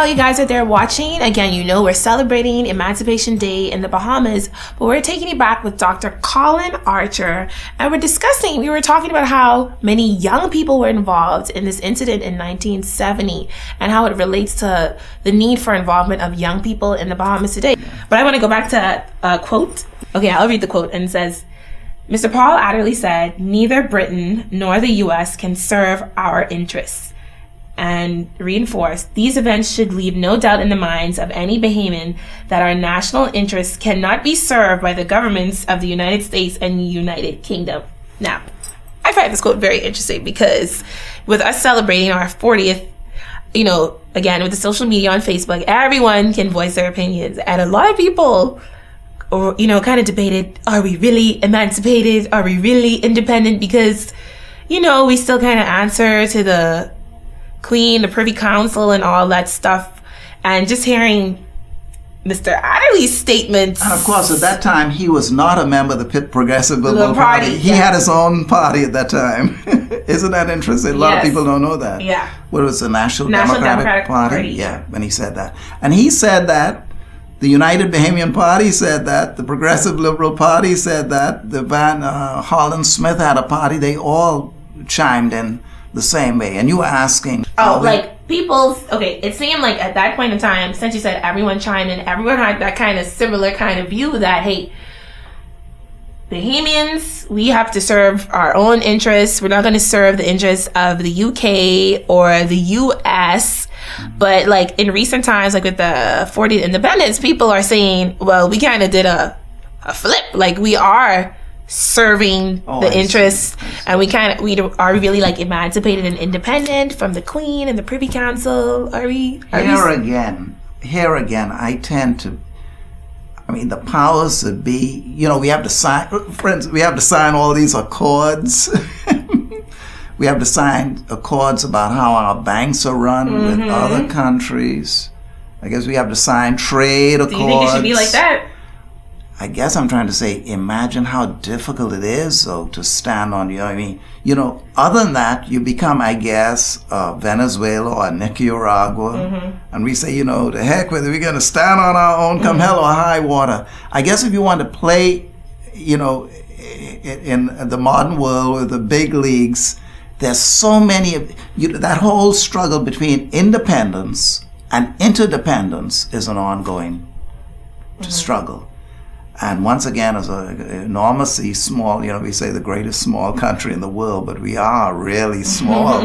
all you guys out there watching. Again, you know we're celebrating Emancipation Day in the Bahamas, but we're taking you back with Dr. Colin Archer, and we were talking about how many young people were involved in this incident in 1970 and how it relates to the need for involvement of young people in the Bahamas today. But I want to go back to a quote. Okay, I'll read the quote, and it says, Mr. Paul Adderley said, "Neither Britain nor the U.S. can serve our interests," and reinforced, "These events should leave no doubt in the minds of any Bahamian that our national interests cannot be served by the governments of the United States and United Kingdom." Now, I find this quote very interesting because with us celebrating our 40th, again, with the social media on Facebook, everyone can voice their opinions. And a lot of people, kind of debated, are we really emancipated? Are we really independent? Because, we still kind of answer to the Queen, the Privy Council, and all that stuff. And just hearing Mr. Adderley's statements. And of course, at that time, he was not a member of the Progressive Liberal Party. He had his own party at that time. Isn't that interesting? A lot of people don't know that. Yeah. What was the National Democratic Party? Yeah, when he said that. And he said that. The United Bahamian Party said that. The Progressive Liberal Party said that. The Van Holland Smith had a party. They all chimed in the same way. And you were asking... it seemed like at that point in time, since you said everyone chimed in, everyone had that kind of similar kind of view that, hey, Bahamians, we have to serve our own interests. We're not going to serve the interests of the UK or the US. But like in recent times, like with the 40th independence, people are saying, well, we kind of did a flip. Like we are serving the interests, and we are really like emancipated and independent from the Queen and the Privy Council. Here again, I tend to. The powers that be. We have to sign. Friends, we have to sign all these accords. We have to sign accords about how our banks are run with other countries. I guess we have to sign trade accords. Do you think it should be like that? I guess I'm trying to say, imagine how difficult it is, though, to stand on other than that, you become, I guess, Venezuela or Nicaragua. And we say, to heck with it, we're going to stand on our own, come hell or high water. I guess if you want to play, in the modern world with the big leagues, there's so many that whole struggle between independence and interdependence is an ongoing struggle. And once again, as an enormously small, we say the greatest small country in the world, but we are really small.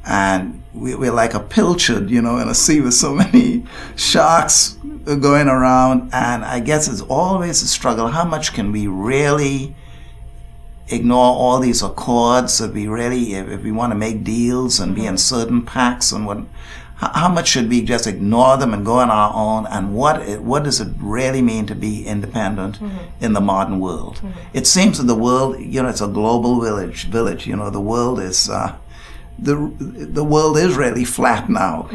And we're like a pilchard, in a sea with so many sharks going around. And I guess it's always a struggle. How much can we really ignore all these accords that we really, if we want to make deals and be in certain pacts and how much should we just ignore them and go on our own? And what does it really mean to be independent in the modern world? It seems that the world, it's a global village. The world is the world is really flat now.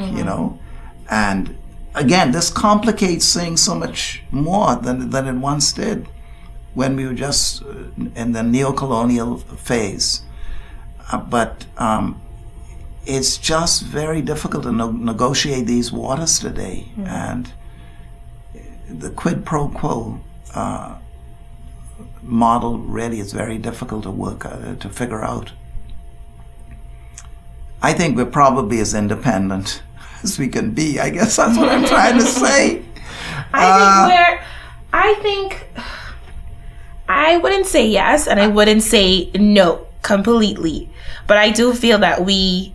And again, this complicates things so much more than it once did when we were just in the neo-colonial phase. But it's just very difficult to negotiate these waters today. And the quid pro quo model really is very difficult to figure out. I think we're probably as independent as we can be. I guess that's what I'm trying to say. I wouldn't say yes, and I wouldn't say no completely. But I do feel that we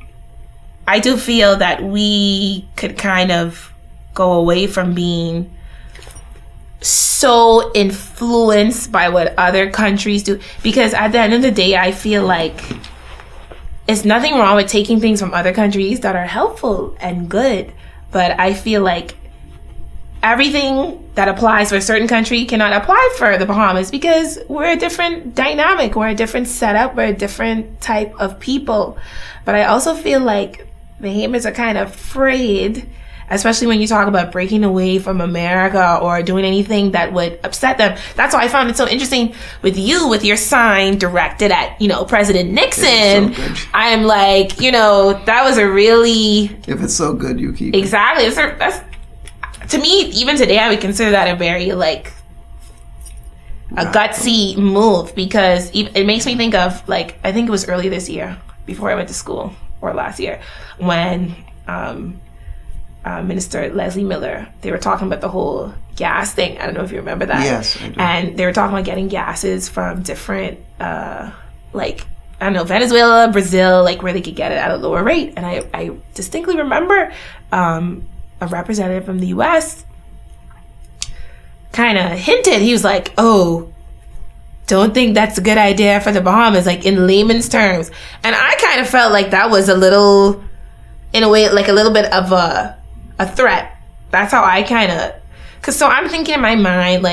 could kind of go away from being so influenced by what other countries do. Because at the end of the day, I feel like it's nothing wrong with taking things from other countries that are helpful and good. But I feel like everything that applies for a certain country cannot apply for the Bahamas because we're a different dynamic, we're a different setup, we're a different type of people. But I also feel like Bahamians are kind of afraid, especially when you talk about breaking away from America or doing anything that would upset them. That's why I found it so interesting with you, with your sign directed at, President Nixon. So I am like, that was a really... If it's so good, you keep it. Exactly. That's, to me, even today, I would consider that a very, a gutsy move, because it makes me think of, I think it was early this year, before I went to school, or last year, when Minister Leslie Miller, they were talking about the whole gas thing. I don't know if you remember that. Yes, I do. And they were talking about getting gases from different, Venezuela, Brazil, where they could get it at a lower rate. And I distinctly remember a representative from the U.S. kind of hinted. He was like, oh, don't think that's a good idea for the Bahamas, in layman's terms. And I kind of felt like that was a little, in a way, a little bit of a threat. That's how I kind of, so I'm thinking in my mind,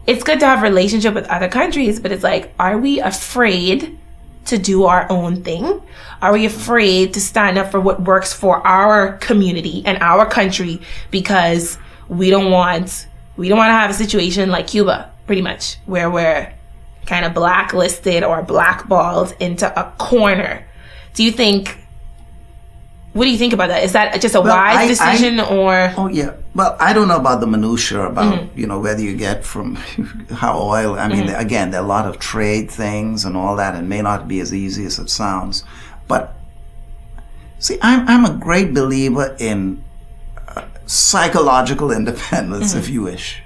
it's good to have a relationship with other countries, but it's are we afraid to do our own thing? Are we afraid to stand up for what works for our community and our country, because we don't want to have a situation like Cuba, pretty much, where we're kind of blacklisted or blackballed into a corner? What do you think about that? Is that just a wise decision, or? Oh, yeah. Well, I don't know about the minutiae about, whether you get from how oil, again, there are a lot of trade things and all that. It may not be as easy as it sounds. But, see, I'm a great believer in psychological independence, if you wish,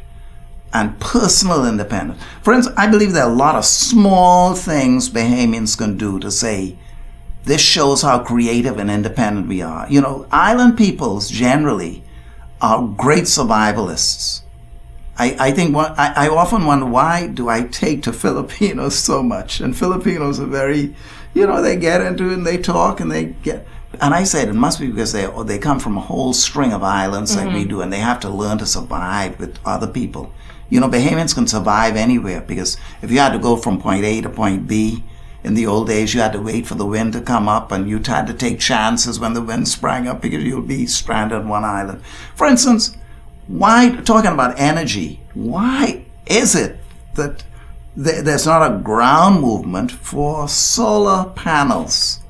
and personal independence. For instance, I believe there are a lot of small things Bahamians can do to say, this shows how creative and independent we are. Island peoples generally are great survivalists. I think I often wonder, why do I take to Filipinos so much? And Filipinos are very, they get into it and they talk and they get... And I said it must be because they come from a whole string of islands like we do, and they have to learn to survive with other people. Bahamians can survive anywhere, because if you had to go from point A to point B, in the old days, you had to wait for the wind to come up, and you had to take chances when the wind sprang up, because you'll be stranded on one island. For instance, talking about energy, why is it that there's not a ground movement for solar panels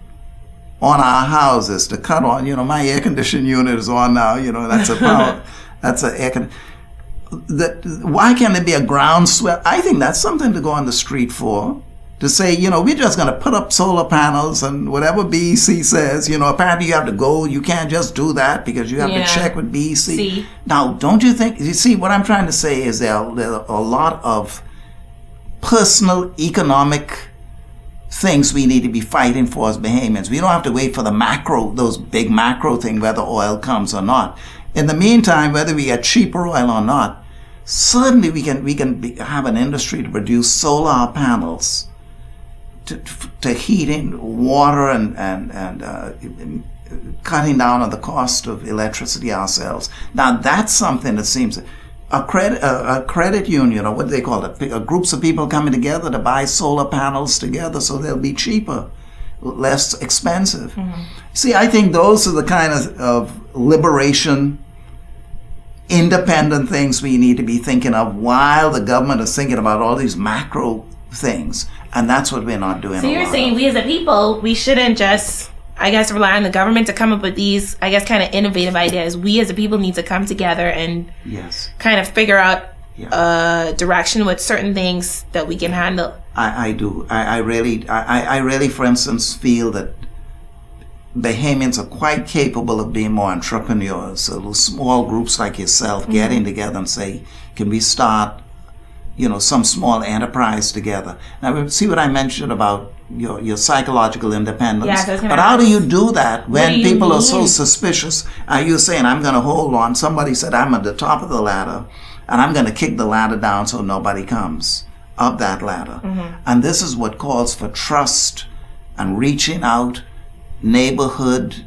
on our houses to cut on? My air conditioning unit is on now. That's a power. That's an air conditioning. Why can't there be a groundswell? I think that's something to go on the street for. To say, we're just going to put up solar panels, and whatever BEC says, apparently you have to go. You can't just do that, because you have to check with BEC. See. Now, don't you think, you see, what I'm trying to say is there are a lot of personal economic things we need to be fighting for as Bahamians. We don't have to wait for those big macro things, whether oil comes or not. In the meantime, whether we get cheaper oil or not, certainly we can have an industry to produce solar panels to heating water and cutting down on the cost of electricity ourselves. Now that's something that seems a credit union, or what do they call it? Groups of people coming together to buy solar panels together, so they'll be cheaper, less expensive. See, I think those are the kind of liberation, independent things we need to be thinking of, while the government is thinking about all these macro things. And that's what we're not doing. So you're saying we as a people, we shouldn't just, rely on the government to come up with these, kind of innovative ideas. We as a people need to come together and kind of figure out a direction with certain things that we can handle. I do. I really, for instance, feel that Bahamians are quite capable of being more entrepreneurs. So small groups like yourself getting together and say, can we start some small enterprise together? Now, see what I mentioned about your psychological independence. Yeah, but how do you do that when people are so suspicious? Are you saying, I'm going to hold on? Somebody said, I'm at the top of the ladder, and I'm going to kick the ladder down so nobody comes up that ladder. And this is what calls for trust and reaching out, neighborhoods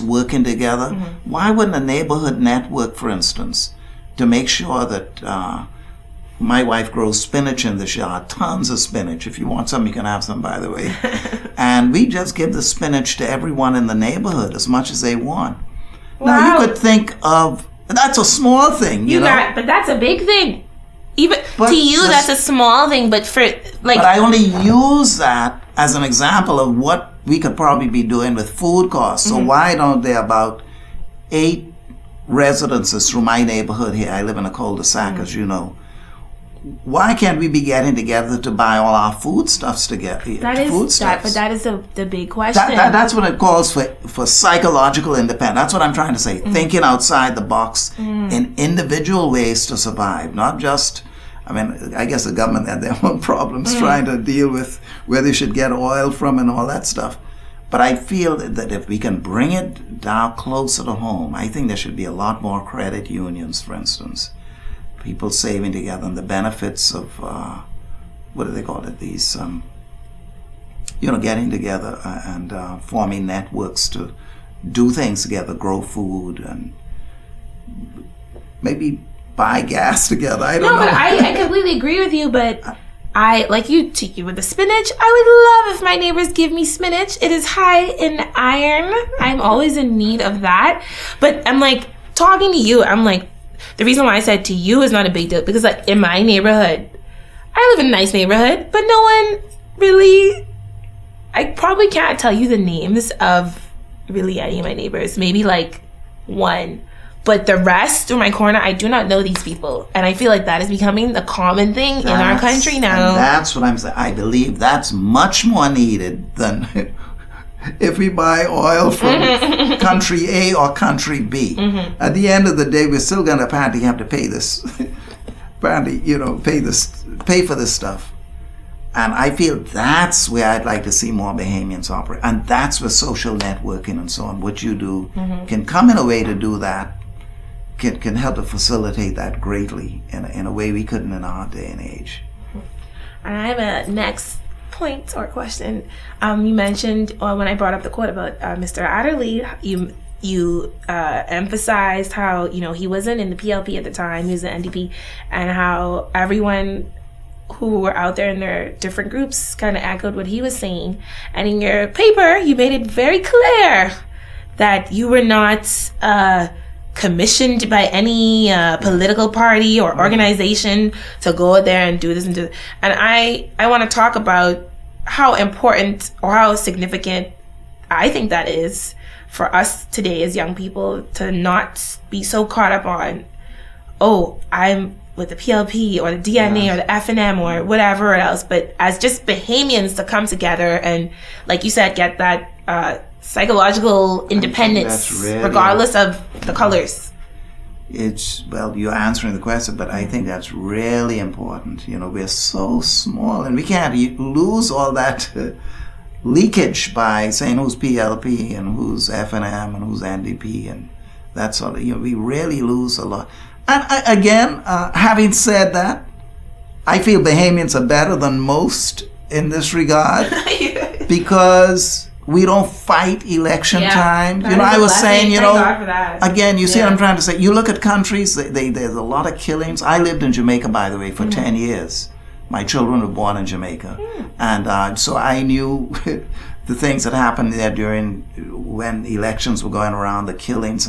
working together. Why wouldn't a neighborhood network, for instance, to make sure that my wife grows spinach in this yard, tons of spinach. If you want some, you can have some, by the way. And we just give the spinach to everyone in the neighborhood as much as they want. Now you could think of, that's a small thing, you know. But that's a big thing. Even to you, that's a small thing, but for like. But I only use that as an example of what we could probably be doing with food costs. So why don't there about 8 residences through my neighborhood here? I live in a cul-de-sac, as you know. Why can't we be getting together to buy all our foodstuffs together? But that is the big question. That's what it calls for psychological independence. That's what I'm trying to say. Thinking outside the box in individual ways to survive, not just. I mean, I guess the government had their own problems trying to deal with where they should get oil from and all that stuff. But I feel that if we can bring it down closer to home, I think there should be a lot more credit unions, for instance. People saving together and the benefits of, what do they call it? These, getting together and forming networks to do things together, grow food and maybe buy gas together. I don't know. But I completely agree with you, but I, like you with the spinach, I would love if my neighbors give me spinach. It is high in iron. I'm always in need of that. But I'm like, talking to you, I'm like, the reason why I said to you is not a big deal, because like in my neighborhood, I live in a nice neighborhood, but no one really, I probably can't tell you the names of really any of my neighbors, maybe like one. But the rest through my corner, I do not know these people. And I feel like that is becoming the common thing in our country now. And that's what I'm saying. I believe that's much more needed than if we buy oil from country A or country B. At the end of the day, we're still going to apparently have to pay this. Pay for this stuff. And I feel that's where I'd like to see more Bahamians operate. And that's where social networking and so on, what you do, can come in a way to do that. Can help to facilitate that greatly in a way we couldn't in our day and age. And I have a next point or question. You mentioned when I brought up the quote about Mr. Adderley, you emphasized how he wasn't in the PLP at the time, he was in NDP, and how everyone who were out there in their different groups kind of echoed what he was saying. And in your paper, you made it very clear that you were not commissioned by any political party or organization to go out there and do this and do that. And I want to talk about how important or how significant I think that is for us today as young people to not be so caught up on, I'm with the PLP or the DNA or the FNM or whatever else, but as just Bahamians to come together and, like you said, get that psychological independence regardless of the colors. You're answering the question, but I think that's really important. We're so small and we can't lose all that leakage by saying who's PLP and who's FNM and who's NDP and that sort of, we really lose a lot. And again, having said that, I feel Bahamians are better than most in this regard because we don't fight election time. I was saying, again, you see what I'm trying to say. You look at countries, there's a lot of killings. I lived in Jamaica, by the way, for 10 years. My children were born in Jamaica. And so I knew the things that happened there during when elections were going around, the killings.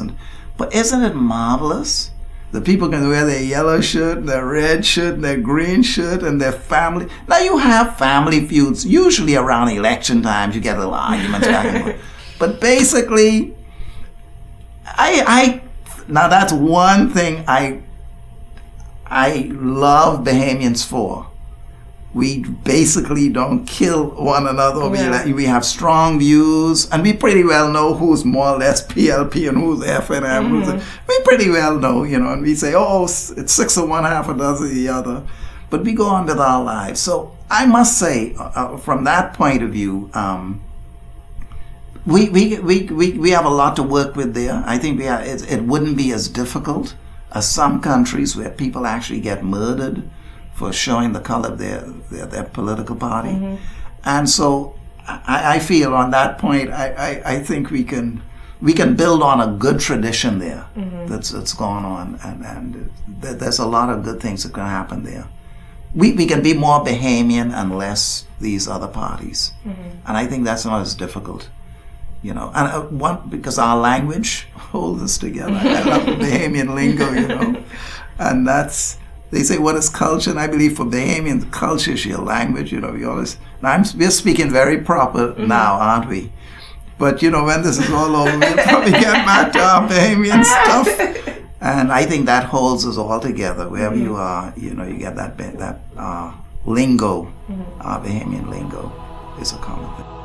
But isn't it marvelous? The people can wear their yellow shirt, their red shirt, their green shirt, and their family. Now you have family feuds. Usually around election times, you get little arguments back and forth. But basically, now that's one thing I love Bahamians for. We basically don't kill one another. We have strong views, and we pretty well know who's more or less PLP and who's FNM. We pretty well know, and we say, it's 6 of one, half a dozen of the other. But we go on with our lives. So I must say, from that point of view, we have a lot to work with there. I think it wouldn't be as difficult as some countries where people actually get murdered for showing the color of their political party. And so I feel on that point, I think we can build on a good tradition there that's going on, and there's a lot of good things that can happen there. We can be more Bahamian and less these other parties. And I think that's not as difficult. You know, and because our language holds us together. I love the Bahamian lingo, you know, and they say, what is culture? And I believe for Bahamians, culture is your language. You know, we're speaking very proper now, aren't we? But you know, when this is all over, we'll probably get back to our Bahamian stuff. And I think that holds us all together. Wherever you are, you know, you get that lingo, our Bahamian lingo is a common thing.